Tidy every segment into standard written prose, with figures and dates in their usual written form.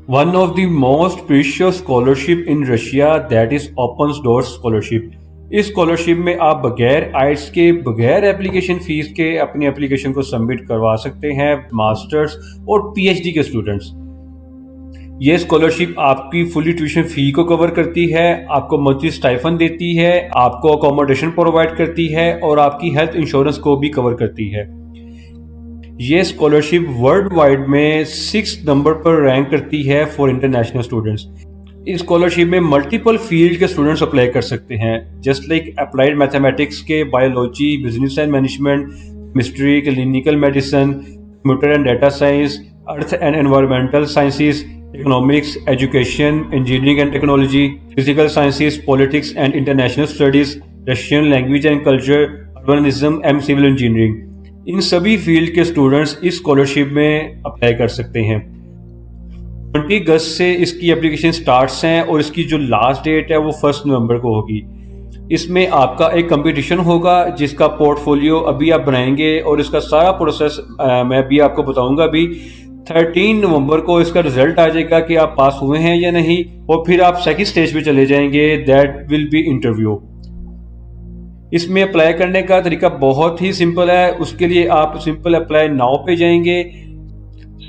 One of the most precious scholarship in Russia that is Open Doors Scholarship. इस scholarship में आप बगैर आइट्स के बगैर एप्लीकेशन फ़ीस के अपनी एप्लीकेशन को सबमिट करवा सकते हैं मास्टर्स और पीएचडी के स्टूडेंट्स। ये स्कॉलरशिप आपकी फुली ट्यूशन फ़ी को कवर करती है, आपको मंथली स्टाइफन देती है, आपको अकोमोडेशन प्रोवाइड करती है और आपकी हेल्थ इंश्योरेंस को भी कवर करती है। ये स्कॉलरशिप वर्ल्ड वाइड में 6 नंबर पर रैंक करती है फॉर इंटरनेशनल स्टूडेंट्स। इस स्कॉलरशिप में मल्टीपल फील्ड के स्टूडेंट्स अप्लाई कर सकते हैं, जस्ट लाइक अप्लाइड मैथमेटिक्स के, biology, business and management, chemistry, clinical medicine, computer and data science, earth and environmental sciences, economics, education, engineering and technology, physical sciences, politics and international studies, Russian language and culture, urbanism and civil engineering. इन सभी field के students इस scholarship में apply कर सकते हैं। 20 अगस्त से इसकी एप्लीकेशन स्टार्ट्स हैं और इसकी जो लास्ट डेट है वो 1 नवंबर को होगी। इसमें आपका एक कंपटीशन होगा जिसका पोर्टफोलियो अभी आप बनाएंगे और इसका सारा प्रोसेस मैं अभी आपको बताऊंगा। अभी 13 नवंबर को इसका रिजल्ट आ जाएगा कि आप पास हुए हैं या नहीं, और फिर आप सेकंड स्टेज पे चले जाएंगे, दैट विल बी इंटरव्यू। इसमें अप्लाई करने का तरीका बहुत ही सिंपल है। उसके लिए आप सिंपल अप्लाई नाउ पे जाएंगे।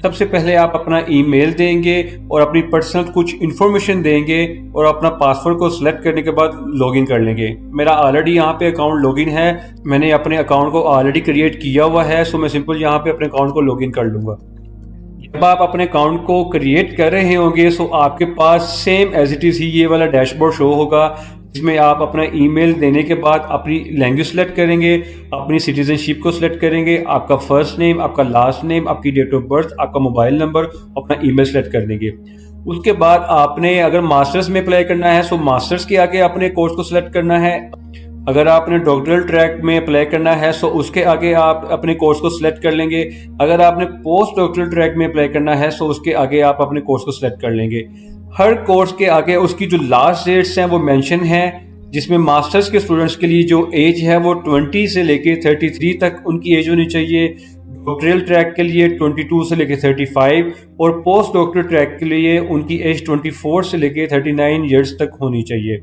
सबसे पहले आप अपना ईमेल देंगे और अपनी पर्सनल कुछ इन्फॉर्मेशन देंगे और अपना पासवर्ड को सिलेक्ट करने के बाद लॉगिन कर लेंगे। मेरा ऑलरेडी यहाँ पे अकाउंट लॉगिन है, मैंने अपने अकाउंट को ऑलरेडी क्रिएट किया हुआ है, सो मैं सिंपल यहाँ पे अपने अकाउंट को लॉगिन कर लूँगा। जब आप अपने अकाउंट को क्रिएट कर रहे होंगे सो आपके पास सेम एज इट इज़ ही ये वाला डैशबोर्ड शो होगा, जिसमें आप अपना ईमेल देने के बाद अपनी लैंग्वेज सेलेक्ट करेंगे, अपनी सिटीजनशिप को सिलेक्ट करेंगे, आपका फर्स्ट नेम, आपका लास्ट नेम, आपकी डेट ऑफ बर्थ, आपका मोबाइल नंबर, अपना ईमेल सेलेक्ट कर देंगे। उसके बाद आपने अगर मास्टर्स में अप्लाई करना है सो मास्टर्स के आगे अपने कोर्स को सिलेक्ट करना है। अगर आपने डॉक्टरल ट्रैक में अप्लाई करना है सो उसके आगे आप अपने कोर्स को सिलेक्ट कर लेंगे। अगर आपने पोस्ट डॉक्टरल ट्रैक में अप्लाई करना है सो उसके आगे आप अपने कोर्स को सिलेक्ट कर लेंगे। हर कोर्स के आगे उसकी जो लास्ट डेट्स हैं वो मेंशन है, जिसमें मास्टर्स के स्टूडेंट्स के लिए जो एज है वो 20 से लेके 33 तक उनकी एज होनी चाहिए। डॉक्टरल ट्रैक के लिए 22 से लेके 35 और पोस्ट डॉक्टर ट्रैक के लिए उनकी एज 24 से लेके 39 ईयर्स तक होनी चाहिए।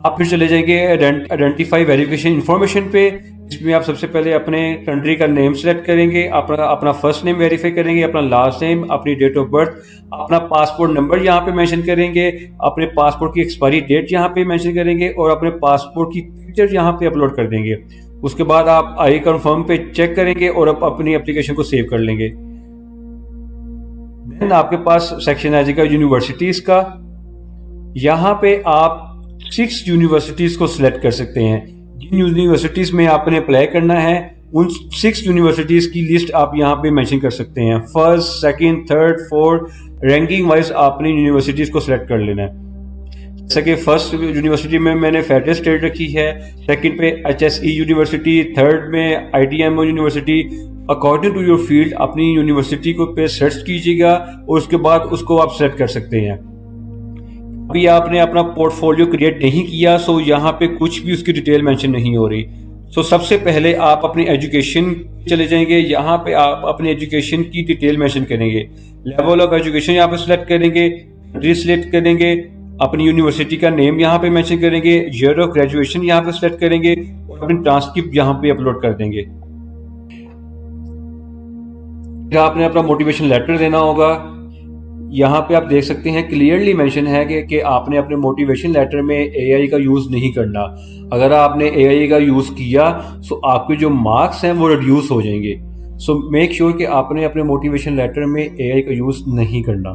आप फिर चले जाएंगे आइडेंटिफाई वेरिफिकेशन इन्फॉर्मेशन पे, जिसमें आप सबसे पहले अपने कंट्री का नेम सेलेक्ट करेंगे, अपना फर्स्ट नेम वेरीफाई करेंगे, अपना लास्ट नेम, अपनी डेट ऑफ बर्थ, अपना पासपोर्ट नंबर यहाँ पे मेंशन करेंगे, अपने पासपोर्ट की एक्सपायरी डेट यहाँ पे मेंशन करेंगे और अपने पासपोर्ट की पिक्चर यहाँ पे अपलोड कर देंगे। उसके बाद आप आई कंफर्म पे चेक करेंगे और आप अपनी एप्लीकेशन को सेव कर लेंगे। देन आपके पास सेक्शन आ जाएगा यूनिवर्सिटीज का। यहाँ पे आप 6 यूनिवर्सिटीज को सिलेक्ट कर सकते हैं। जिन यूनिवर्सिटीज में आपने अप्लाई करना है उन 6 यूनिवर्सिटीज की लिस्ट आप यहाँ पे मेंशन कर सकते हैं। First, second, third, fourth ranking wise आपने यूनिवर्सिटीज को सिलेक्ट कर लेना है। जैसे कि फर्स्ट यूनिवर्सिटी में मैंने फेडरल स्टेट रखी है, सेकंड पे HSE यूनिवर्सिटी, थर्ड में ITMO university. According to your field अपनी यूनिवर्सिटी को पे सर्च कीजिएगा और उसके बाद उसको आप सेलेक्ट कर सकते हैं। अभी आपने अपना पोर्टफोलियो क्रिएट नहीं किया सो यहाँ पे कुछ भी उसकी डिटेल मेंशन नहीं हो रही। सो सबसे पहले आप अपनी एजुकेशन चले जाएंगे। यहाँ पे आप अपनी एजुकेशन की डिटेल मेंशन करेंगे, लेवल ऑफ एजुकेशन यहाँ पे सिलेक्ट करेंगे, कंट्री सिलेक्ट करेंगे, अपनी यूनिवर्सिटी का नेम यहाँ पे मेंशन करेंगे, ईयर ऑफ ग्रेजुएशन यहाँ पे सिलेक्ट करेंगे और अपनी ट्रांसक्रिप्ट यहाँ पे अपलोड कर देंगे। फिर आपने अपना मोटिवेशन लेटर देना होगा। यहाँ पे आप देख सकते हैं क्लियरली मेंशन है कि आपने अपने मोटिवेशन लेटर में AI का यूज़ नहीं करना। अगर आपने AI का यूज़ किया सो आपके जो मार्क्स हैं वो रिड्यूस हो जाएंगे। सो मेक श्योर कि आपने अपने मोटिवेशन लेटर में AI का यूज़ नहीं करना।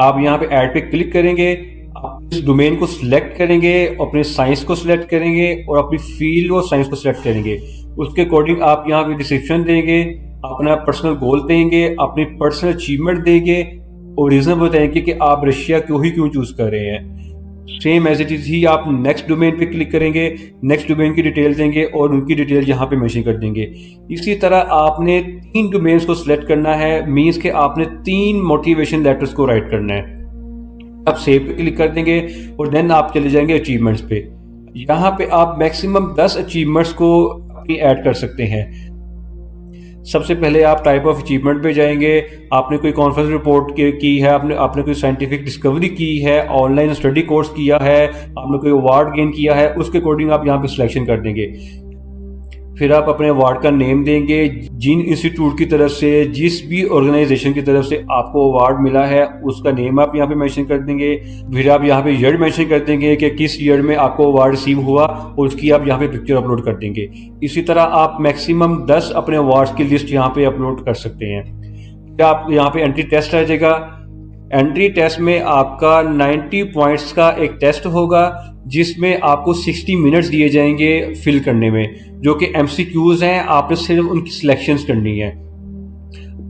आप यहाँ पे ऐड पे क्लिक करेंगे, आप इस डोमेन को सिलेक्ट करेंगे, अपने साइंस को सिलेक्ट करेंगे और अपनी फील्ड और साइंस को सिलेक्ट करेंगे। उसके अकॉर्डिंग आप यहाँ पे डिस्क्रिप्शन देंगे, अपना पर्सनल गोल देंगे, अपनी पर्सनल अचीवमेंट देंगे और रीजन बताएंगे कि आप रशिया क्यों चूज कर रहे हैं। सेम एज इट इज ही आप नेक्स्ट डोमेन पे क्लिक करेंगे, नेक्स्ट डोमेन की डिटेल देंगे और उनकी डिटेल यहाँ पे मेंशन कर देंगे। इसी तरह आपने 3 डोमेन्स को सिलेक्ट करना है, मींस के आपने 3 मोटिवेशन लेटर्स को राइट करना है। आप सेव पे क्लिक कर देंगे और देन आप चले जाएंगे अचीवमेंट्स पे। यहाँ पे आप मैक्सिमम 10 अचीवमेंट्स को अपनी ऐड कर सकते हैं। सबसे पहले आप टाइप ऑफ अचीवमेंट पे जाएंगे। आपने कोई कॉन्फ्रेंस रिपोर्ट की है, आपने कोई साइंटिफिक डिस्कवरी की है, ऑनलाइन स्टडी कोर्स किया है, आपने कोई अवार्ड गेन किया है, उसके अकॉर्डिंग आप यहाँ पे सिलेक्शन कर देंगे। फिर आप अपने अवार्ड का नेम देंगे, जिन इंस्टीट्यूट की तरफ से, जिस भी ऑर्गेनाइजेशन की तरफ से आपको अवार्ड मिला है उसका नेम आप यहाँ पे मेंशन कर देंगे। फिर आप यहाँ पे ईयर मेंशन कर देंगे कि किस ईयर में आपको अवार्ड रिसीव हुआ और उसकी आप यहाँ पे पिक्चर अपलोड कर देंगे। इसी तरह आप मैक्सिमम 10 अपने अवार्ड्स की लिस्ट यहाँ पे अपलोड कर सकते हैं। फिर आप यहाँ पे एंट्री टेस्ट आ जाएगा। एंट्री टेस्ट में आपका 90 पॉइंट्स का एक टेस्ट होगा जिसमें आपको 60 मिनट्स दिए जाएंगे फिल करने में, जो कि MCQs हैं। आपने सिर्फ उनकी सिलेक्शंस करनी है।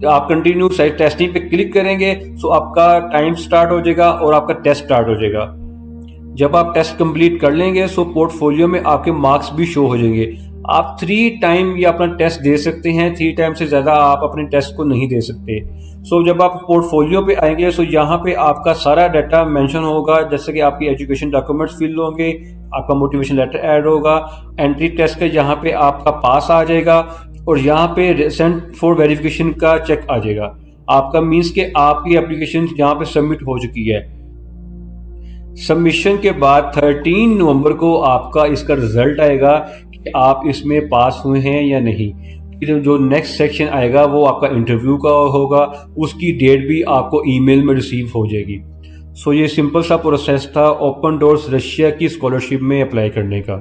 आप कंटिन्यू टेस्टिंग पे क्लिक करेंगे तो आपका टाइम स्टार्ट हो जाएगा और आपका टेस्ट स्टार्ट हो जाएगा। जब आप टेस्ट कंप्लीट कर लेंगे तो पोर्टफोलियो में आपके मार्क्स भी शो हो जाएंगे। आप 3 टाइम ये अपना टेस्ट दे सकते हैं, 3 टाइम से ज़्यादा आप अपने टेस्ट को नहीं दे सकते। जब आप पोर्टफोलियो पे आएंगे तो यहाँ पे आपका सारा डाटा मेंशन होगा, जैसे कि आपकी एजुकेशन डॉक्यूमेंट्स फिल होंगे, आपका मोटिवेशन लेटर ऐड होगा, एंट्री टेस्ट का यहाँ पे आपका पास आ जाएगा और यहाँ पे सेंड फॉर वेरिफिकेशन का चेक आ जाएगा। आपका मीन्स कि आपकी एप्लीकेशन यहाँ पे सबमिट हो चुकी है। सबमिशन के बाद 13 नवंबर को आपका इसका रिजल्ट आएगा कि आप इसमें पास हुए हैं या नहीं। फिर जो नेक्स्ट सेक्शन आएगा वो आपका इंटरव्यू का होगा, उसकी डेट भी आपको ईमेल में रिसीव हो जाएगी। ये सिंपल सा प्रोसेस था ओपन डोर्स रशिया की स्कॉलरशिप में अप्लाई करने का।